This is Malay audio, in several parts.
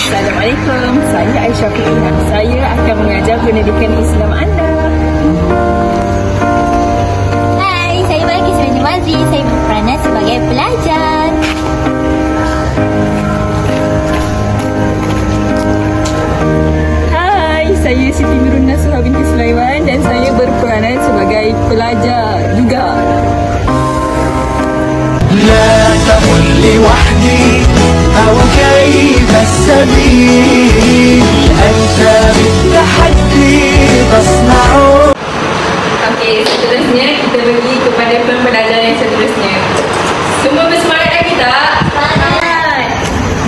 Assalamualaikum, saya Aisyah Fitrina. Saya akan mengajar pendidikan Islam anda. Hai, saya Balqis binti Mazli. Saya berperanan sebagai pelajar. Hai, saya Siti Nurul Nasuha binti Sulaiman dan saya berperanan sebagai pelajar juga. لا تمل لوحدي أو كيف السبيل أنت بالتحدي تصنع. Okey, seterusnya kita pergi kepada pembelajaran yang seterusnya. Semua bersemangat lagi tak? Semangat.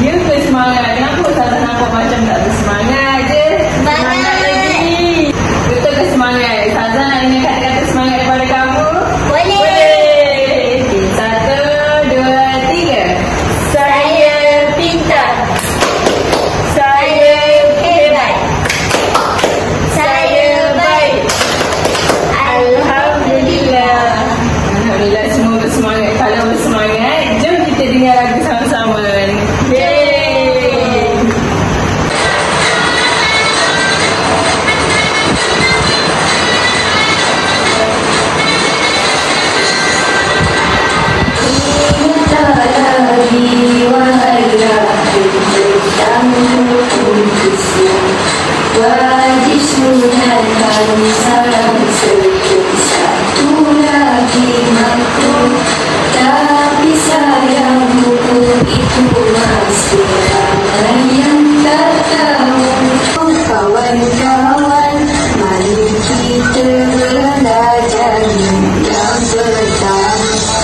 Ya ke semangat? Kenapa Ustazah nampak macam tak bersemangat je? Semangat. Lagi. Betul ke semangat? Ustazah nak dengar kata-kata semangat daripada kamu? Boleh. Boleh. Okey, 1, 2, 3. Saya pintar. Saya hebat. Saya baik. Alhamdulillah. Alhamdulillah, semua bersemangat. Kalau bersemangat, jom kita dengar lagu sama-sama. Yeay. Kawan-kawan, mari kita belajar yang pertama.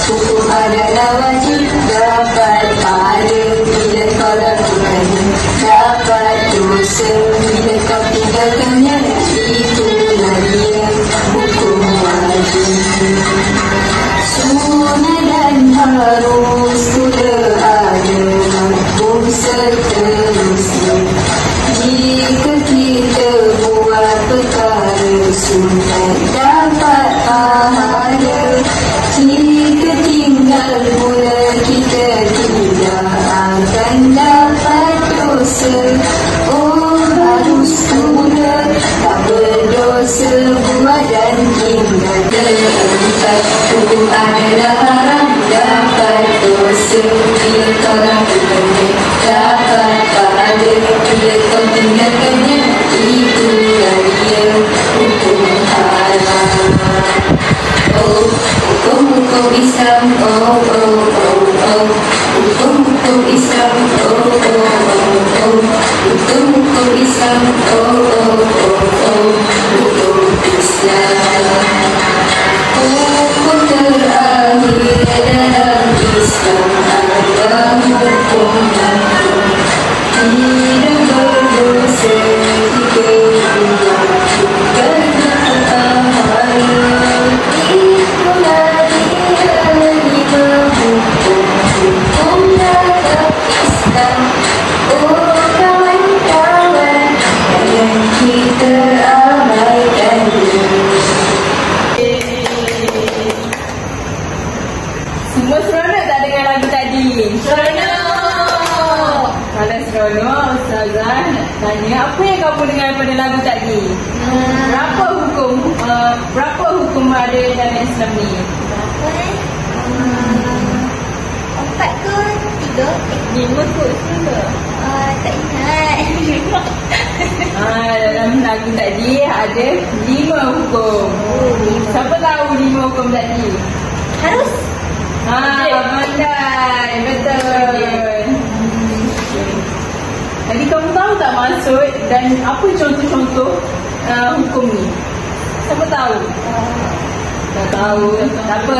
Hukum adalah wajib, dapat pahala bila kau lakukannya, dapat dosa bila kau tinggalkannya. Itulah dia hukum wajib. Sunnah dan harus sudah ada, hukum seterusnya. Jika kita buat perkara sunat dapat pahala, jika tinggal pula kita tidak akan dapat dosa. Oh, harus pula tak berdosa buat dan tinggal. Keempat, hukum adalah haram, dapat dosa bila kau lakukannya, dapat pahala bila kau tinggalkannya. Itulah dia hukum haram. Oh, hukum Islam. Oh, oh, oh, oh. Hukum Islam. Oh, oh, oh, oh. Hukum Islam. Oh, oh, oh, oh. Hukum Islam. Hukum terakhir dalam Islam adalah hukum mati. Tidak berdosa jika melakukan pahala. Itulah dia lima hukum dalam Islam. Oh kawan-kawan, jangan kita abaikannya. Semua seronok tak dengar lagu tadi? Seronok. Kalau seronok, Ustazah nak tanya apa yang kamu dengar pada lagu tadi? Berapa hukum ada dalam Islam ni? Tiga. 5 kot ke? Tak ingat. Dalam lagu tadi ada 5 hukum. Siapa tahu 5 hukum tadi? Harus. Pandai. Betul. Jadi kamu tahu tak maksud dan apa contoh-contoh hukum ni? Siapa tahu? Tak tahu. Tak apa.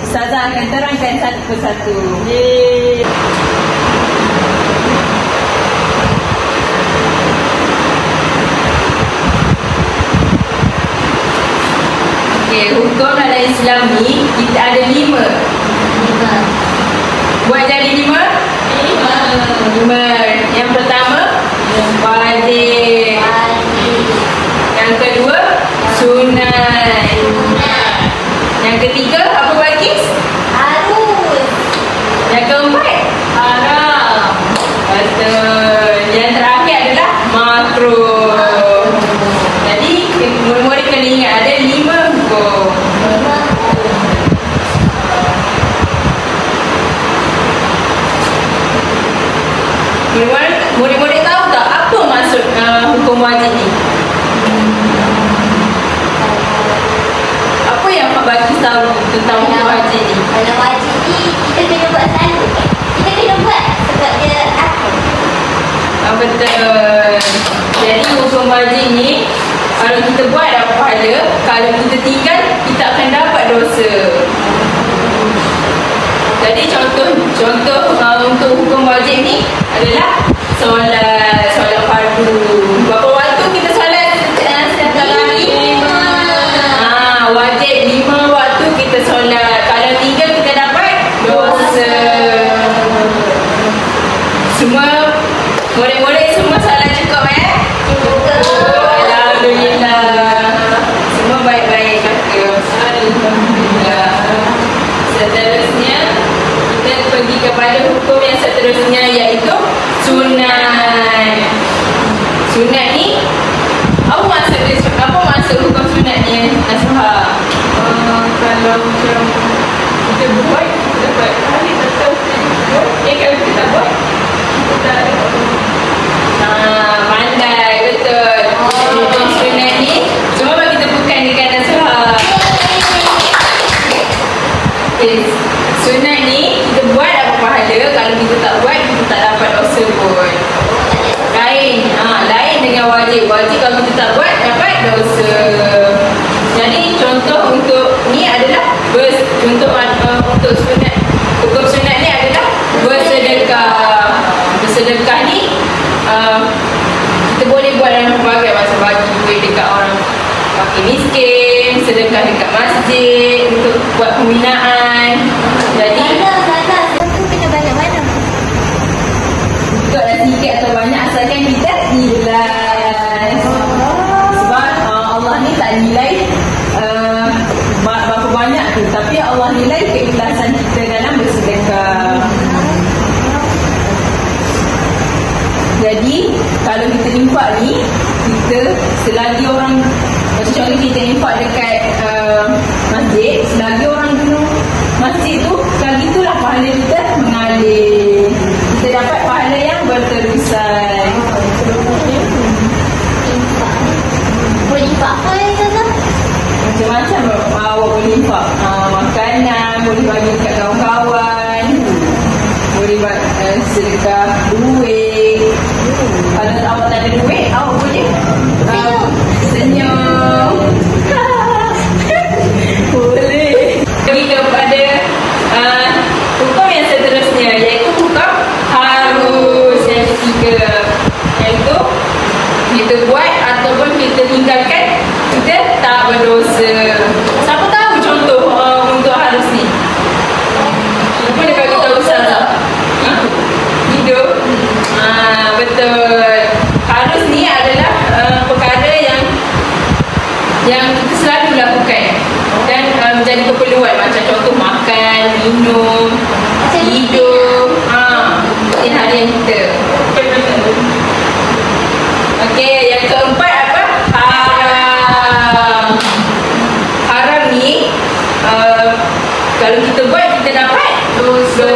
Ustazah akan terangkan satu persatu. Yeay. Okey, hukum dalam Islam ni kita ada 5. Buat jadi 5? 5. Yang pertama wajib. Yang kedua sunat. Yang ketiga apa Balkis? Harus. Yang keempat haram. Betul. Yang terakhir adalah makruh. Jadi murid-murid kena ingat ada 5 hukum. Murid-murid tahu tak apa maksud hukum wajib ni? Apa yang Pak Balkis tahu tentang hukum wajib ni? Kalau wajib ni kita kena buat selalu. Kita kena buat sebab dia akhir. Betul. Jadi hukum wajib ni kalau kita buat dapat pahala, kalau kita tinggal kita akan dapat dosa. Jadi contoh untuk hukum wajib ni adalah solat fardu. Berapa waktu kita solat setiap hari? 5. Wajib 5 waktu kita solat. Kalau tinggal kita dapat dosa. Semua murid-murid semua solat cukup Alhamdulillah. Semua baik-baik kakak. Alhamdulillah. Seterusnya kita pergi kepada hukum yang seterusnya iaitu sunat. Sunat ni apa maksud hukum sunat ni Nasuha? Kalau macam kita buat kita dapat hari atau kalau kita tak buat kita tak pandai. Betul. Hukum sunat ni cuma bagi tepukan dekat Nasuha. Sunat ni kita buat dapat pahala. Kalau kita tak buat kita tak dapat dosa pun. Lain dengan wajib. Wajib kalau kita tak buat dapat dosa. Jadi contoh untuk ni adalah untuk sunat. Hukum sunat ni adalah bersedekah. Bersedekah ni kita boleh buat dalam pelbagai macam bagi duit dekat orang fakir miskin, sedekah dekat masjid untuk buat pembinaan. Jadi Aku kena banyak-banyak. ikutlah sikit atau banyak asalkan kita ikhlas. Sebab Allah ni tak nilai berapa banyak tu, tapi Allah nilai keikhlasan kita dalam bersedekah. Jadi kalau kita infak ni, kita selagi orang macam contoh kita infak dekat masjid, selagi orang dulu masjid tu, selagi itulah pahala kita mengalir. Kita dapat pahala yang berterusan. Boleh infak apa yang Tata? Macam-macam awak boleh infak makanan, boleh bagi dekat kawan-kawan, boleh sedekah duit. Kalau awak tak ada duit, awak boleh senyum. Boleh. Pergi kepada hukum yang seterusnya iaitu hukum harus yang ketiga, iaitu kita buat ataupun kita tinggalkan kita tak berdosa. Siapa tahu contoh untuk harus ni? Siapa dia bagi tahu Ustazah? Hidup. Betul. Harus ni adalah perkara yang kita selalu lakukan dan menjadi keperluan, macam contoh makan, minum, hidup, harian kita. Okey, yang keempat apa? Haram. Haram ni kalau kita buat kita dapat dosa.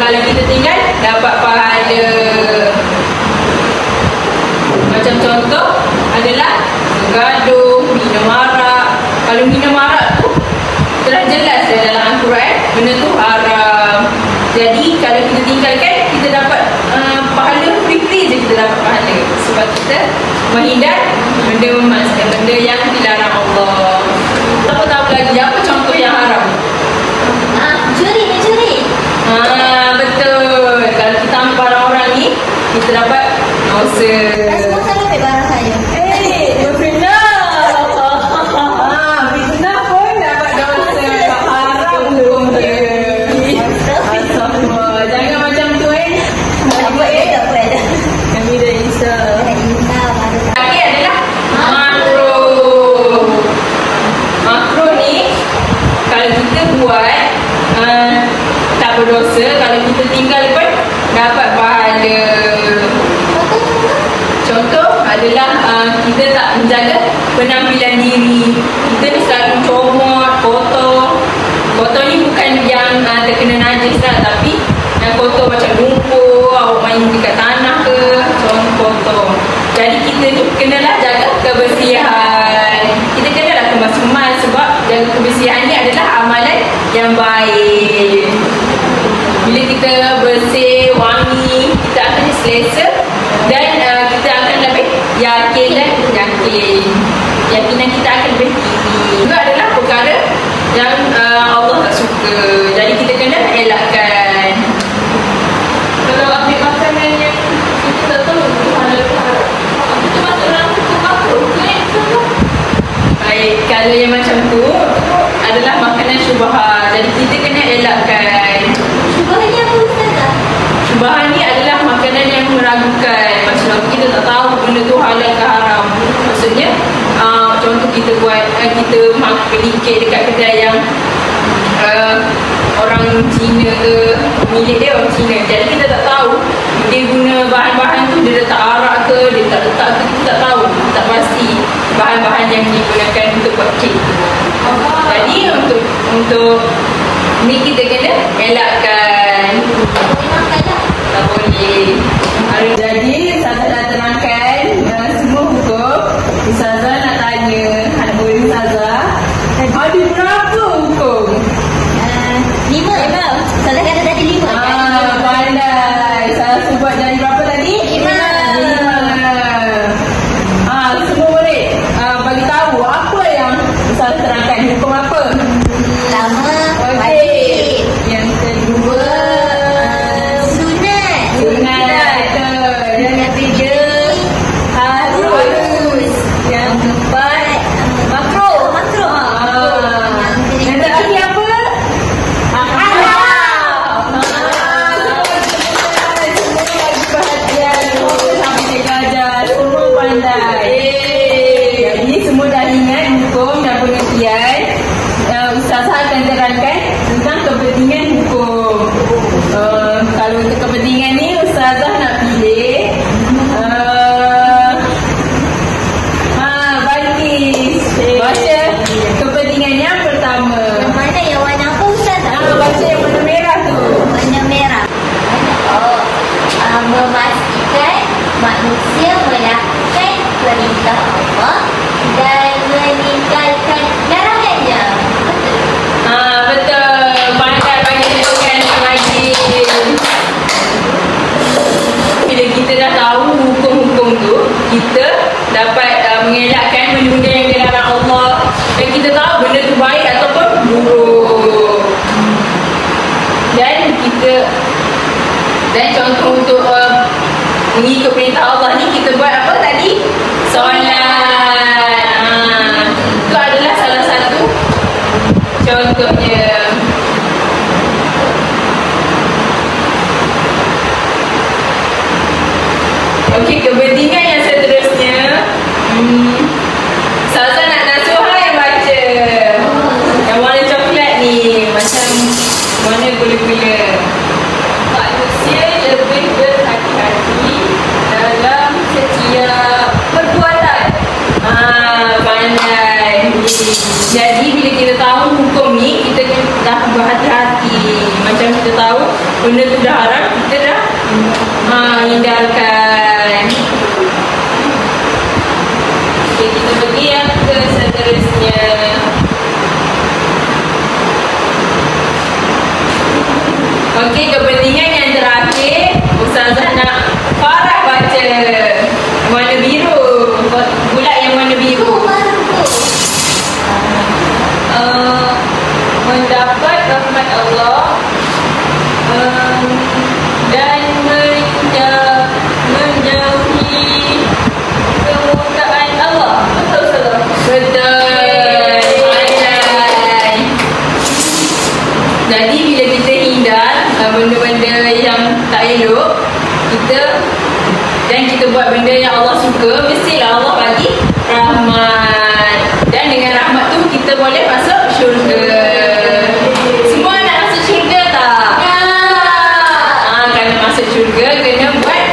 kalau kita tinggal dapat pahala. Macam contoh adalah gaduh, minum arak. Kalau minum arak tu telah jelas dalam Al-Quran benda tu haram. Jadi kalau kita tinggalkan, kita dapat pahala free-free je, kita dapat pahala sebab kita menghindar benda memasukkan benda yang dilarang Allah. Apa tahu lagi apa contoh yang haram? Mencuri. Betul. Kalau kita ambil orang ni, kita dapat dosa. Semua kali ambil barang saya. Fitnah pun dapat dosa. Haram hukum dia. Jangan macam tu Tak boleh. Kami dah insya. Lagi adalah makro ni kalau kita buat tak berdosa, kalau kita tinggal pun dapat pahala. Contoh adalah kita tak menjaga penampilan diri. Kita ni selalu comot, kotor ni bukan yang terkena najis lah, tapi yang kotor macam lumpur, awak main dekat tanah ke, contoh kotor. Jadi kita ni kenalah jaga kebersihan. Kita kenalah kemas-kemas sebab jaga kebersihan ni adalah amalan yang baik. Bila kita bersih, wangi, kita akan selesa dan kita akan lebih yakin. Yakinan kita akan lebih tinggi. Itu adalah perkara yang Allah tak suka. Jadi kita kena elakkan. Kalau ambil makanan yang kita tak tahu halal ke haram, itu masuk dalam hukum makruh. Baik, kalau yang macam tu adalah makanan syubhat. Jadi kita kena elakkan. Syubahnya apa Ustazah? Syubhat ni adalah makanan yang meragukan. Macam kita tak tahu benda tu halal ke haram. Maksudnya contoh kita buat kita pelikit dekat kedai yang orang Cina ke, milik dia orang Cina. Jadi kita tak tahu dia guna bahan-bahan tu, dia letak arak ke, dia tak letak ke, kita tak tahu, tak pasti bahan-bahan yang digunakan untuk buat kek. Jadi untuk ni kita kena elakkan. Tak boleh. Jadi Ustazah dah terangkan semua hukum. Ustazah nak tanya anak murid Ustazah, ada berapa hukum? 5 Imam. Ustazah kata tadi 5. Pandai. Saya sebut jadi berapa tadi? 5. Semua boleh bagi tahu apa yang Ustazah terangkan, hukum apa? Pertama, Okey. wajib. Yang kedua, Sunat. yang ketiga, harus. Yang keempat, makruh. Yang terakhir apa? Haram. Semua lagi perhatian. Sampai dia belajar. Semua pandai. Jadi semua dah ingat hukum dan pengertian. Ustazah akan terangkan tentang kepentingan hukum. Kalau untuk kepentingan ni Ustazah nak pilih baris. Baca kepentingan yang pertama. Yang mana yang warna apa Ustazah? Baca yang warna merah tu. Warna merah. Memastikan manusia melakukan perintah Allah dan meninggalkan larangannya. Betul. Pandai bagi tunjukkan lagi. Bila kita dah tahu hukum-hukum tu, kita dapat mengelakkan benda-benda yang dilarang Allah. Dan kita tahu benda tu baik ataupun buruk. Dan contoh untuk mengikut perintah Allah ni, kita buat apa tadi? Solat. Itu adalah salah satu contohnya. Okey, kepentingan yang seterusnya. Ustazah nak Nasuha yang baca. Yang warna coklat ni, macam warna gula-gula. Manusia lebih berhati-hati dalam setiap perbuatan. Pandai. Jadi bila kita tahu hukum ni, kita dah berhati-hati. Macam kita tahu benda tu dah haram, kita dah hindarkan. Okay, kita pergi yang ke seterusnya. Okey, kepentingan yang terakhir, Ustazah nak Farah baca warna biru. Bulat yang warna biru. Mendapat rahmat Allah dan menjauhi kemurkaan Allah. Betul, Ustazah? Betul. Pandai. Jadi bila kita hindar benda-benda yang tak elok, kita buat benda yang Allah suka, mestilah Allah bagi rahmat. Dan dengan rahmat tu kita boleh masuk syurga. Semua nak masuk syurga tak? Kalau masuk syurga kena buat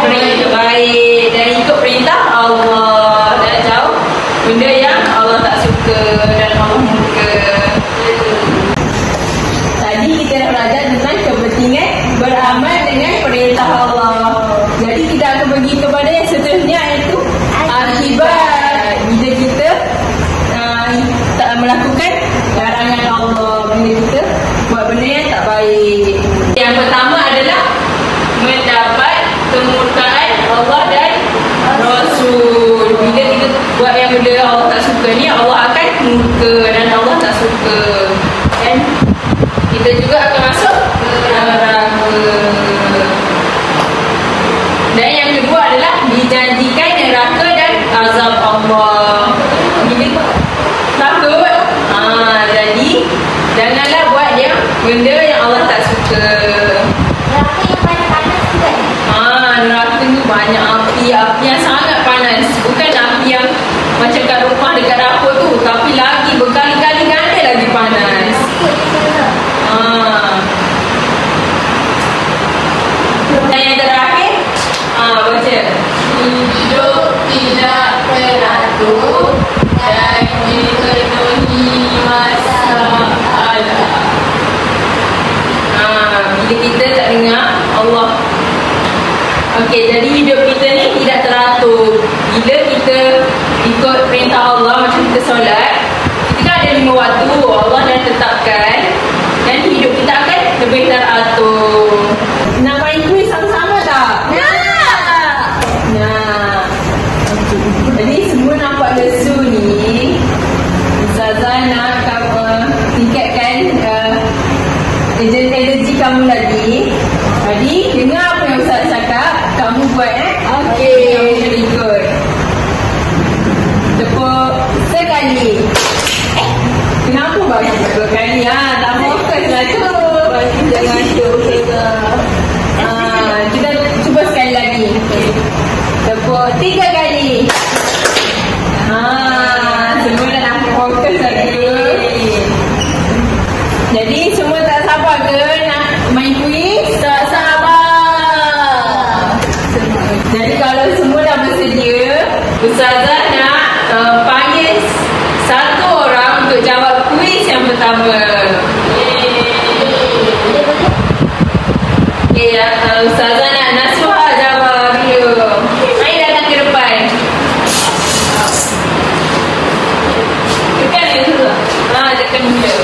perintah baik dan ikut perintah Allah dan jauh benda yang Allah tak suka dan Allah murka. Tadi kita dah belajar tentang kepentingan beramal dengan perintah Allah. Jadi kita akan pergi kepada yang seterusnya, iaitu akibat bila kita tak melakukan larangan Allah, bila kita buat benda yang tak baik. Yang pertama adalah mendapat kemurkaan Allah dan Rasul. Bila kita buat yang benda Allah tak suka ni, Allah akan murka dan Allah tak suka. Dan kita juga akan masuk neraka. Dan yang kedua adalah dijanjikan neraka dan azab Allah. Bila takut, jadi janganlah buat yang benda yang Allah tak suka. Neraka yang panas-panas tu kan? Neraka tu banyak api yang sangat panas. Bukan api yang macam kat rumah dekat dapur tu, tapi lagi berkali-kali ganda lagi panas. Dan yang terakhir, baca. Hidup tidak teratur dan dipenuhi masalah. Bila kita tak dengar Allah. Okey, jadi hidup kita ni tidak teratur. Bila kita ikut perintah Allah, macam kita solat, kita kan ada 5 waktu Allah dah tetapkan, dan hidup kita akan lebih teratur. Nak main kuis sama-sama tak? Nak. Jadi semua nampak lesu ni. Ustazah nak tingkatkan energi kamu lagi. Jadi dengar apa yang Ustaz cakap, kamu buat okey, kamu kena ikut. Tepuk sekali. Kenapa bagi 2 kali? Tak fokus lah tu. Jangan syuk. Kita cuba sekali lagi. Tepuk 3 kali. Semua dah nak fokus lagi. Jadi semua tak sabar ke nak main kuis? Tak sabar. Jadi kalau semua dah bersedia, Ustazah nak panggil 1 orang untuk jawab kuis yang pertama. Okay, Ustazah nak Nasuha jawab video. Mari datang ke depan. Tekan ni tu. Tekan video.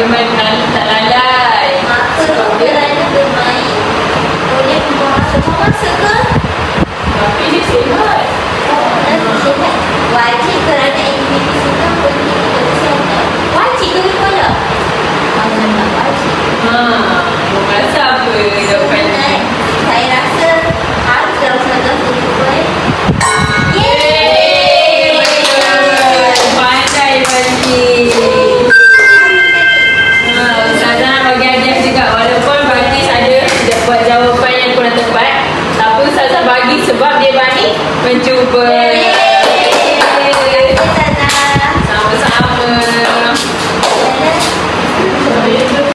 menang